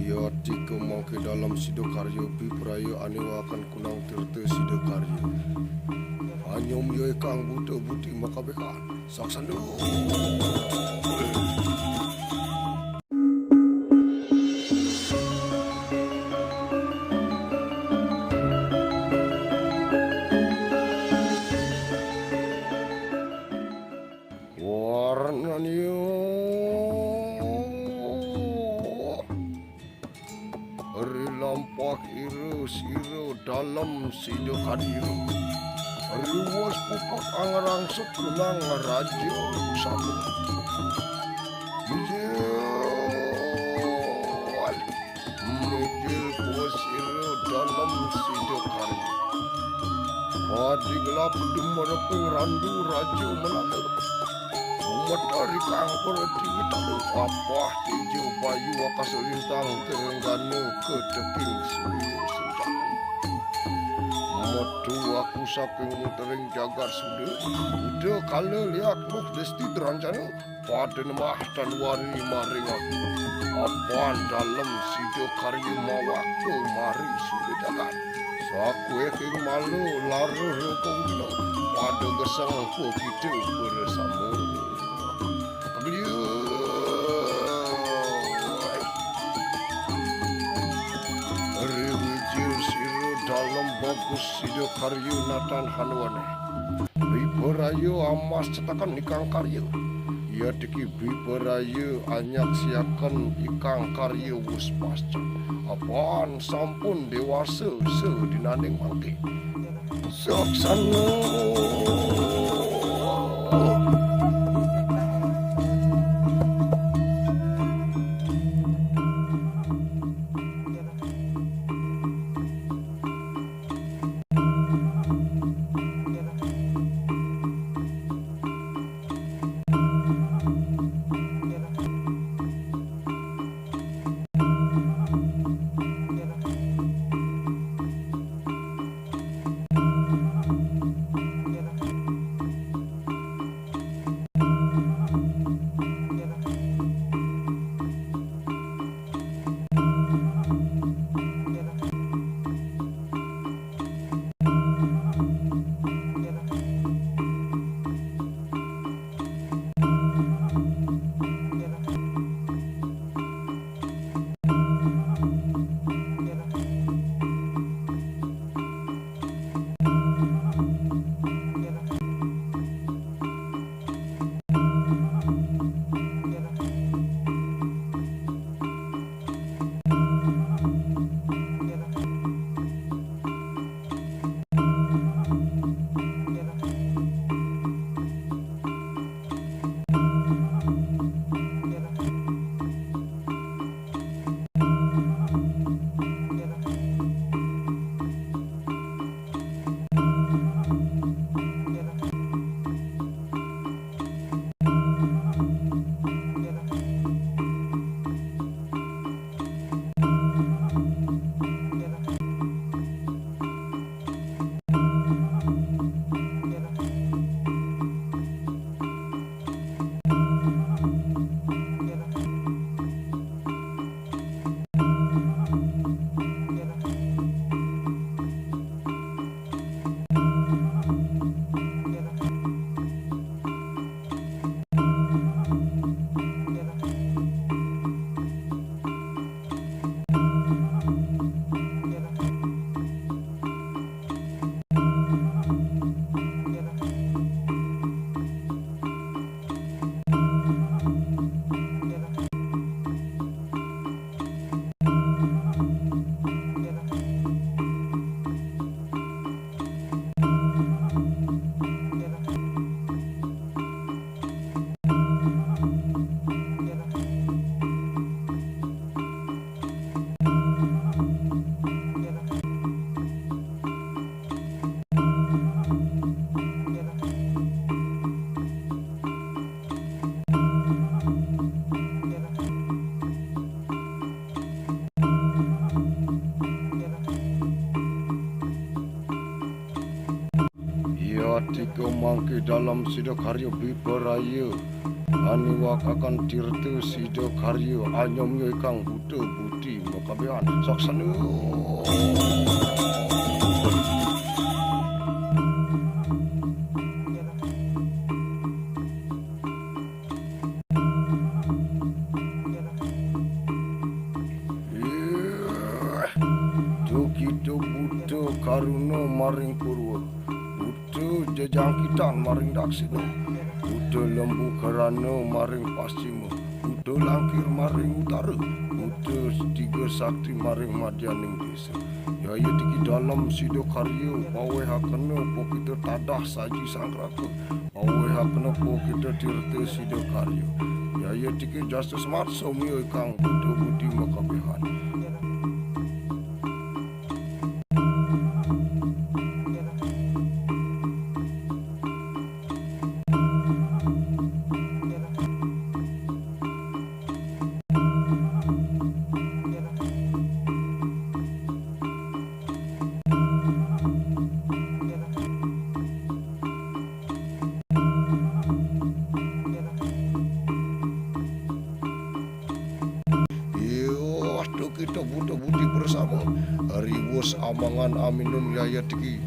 Ya tiga mangke dalam sidokaryo biprayo anewakan kunang tirte sidokaryo. Anyom yo kang buta buti makabekan. Saksando. Warna niyo. Lampah iru siru dalam sidokaryo. Ruas pupuk angarang sekunang rajo sabu. Mejil puas iru dalam sidokaryo. Padi gelap dumarapeng randu rajo menalu. Matahari kang perhati tahu apa hijau bayu akas lintang terengganu ke teping suyu senja. Metu aku saking mutering jagar sudah kala liak muh desti terancana pada nemah dan wari maring aku. Apaan dalam sidokaryo mawaku mari sudah jagat. Saku eking malu laru rukung dino pada gesang ku kita bersama. Riwijil siru dalam bagus sidokaryo natan hanuane. Biberayu amas cetakan ikang karyo. Ia diki biberayu anyak siakan ikang karyo wus pasca. Apaan sampun dewasa sedinaning mangke. Saksana. Tiga mangke dalam sidokaryo biberayu aniwak akan tirtu sido karyo anyom yo ikang buta budi makabean saksanu. Kita buta karuna maring purwa, buta jejangkitan maring daksina, buta lembu kerana maring pasima, buta langkir maring utara, buta tiga sakti maring madyaning desa. Yaya tiki dalam sido karya, pawai hakana po kita tadah saji sangkraka, pawai hakana po kita tirta sido karya. Yaya tiki jasa smart somio ikang buta budi makabehan. Kita buta budi bersama riwus amangan aminun yaya tiki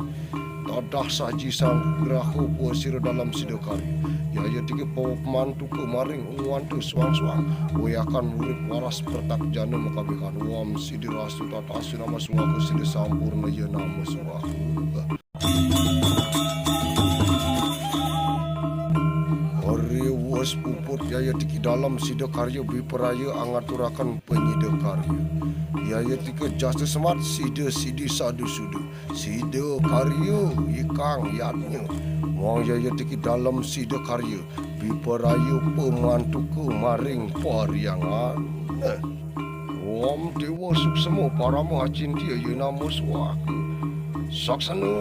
tadah saji sang graho puasir dalam sidokari yaya tiki pawa pemantu kemaring unguantu suang-suang wayakan urip waras pertak jana makabikan wam sidi rasu tatasu nama suaku sidi sampurna ya nama suaku. Riwus puput yaya tiki dalam sidokarya biperaya angaturakan penyidokarya yaya tiki jasa smart sidi sadu sudu sidokarya ikang yatnya wang yaya tiki dalam sidokarya biperaya pemantuku maring pariangan wam dewa suksemo paramu hacintia ya nama suaku saksanu.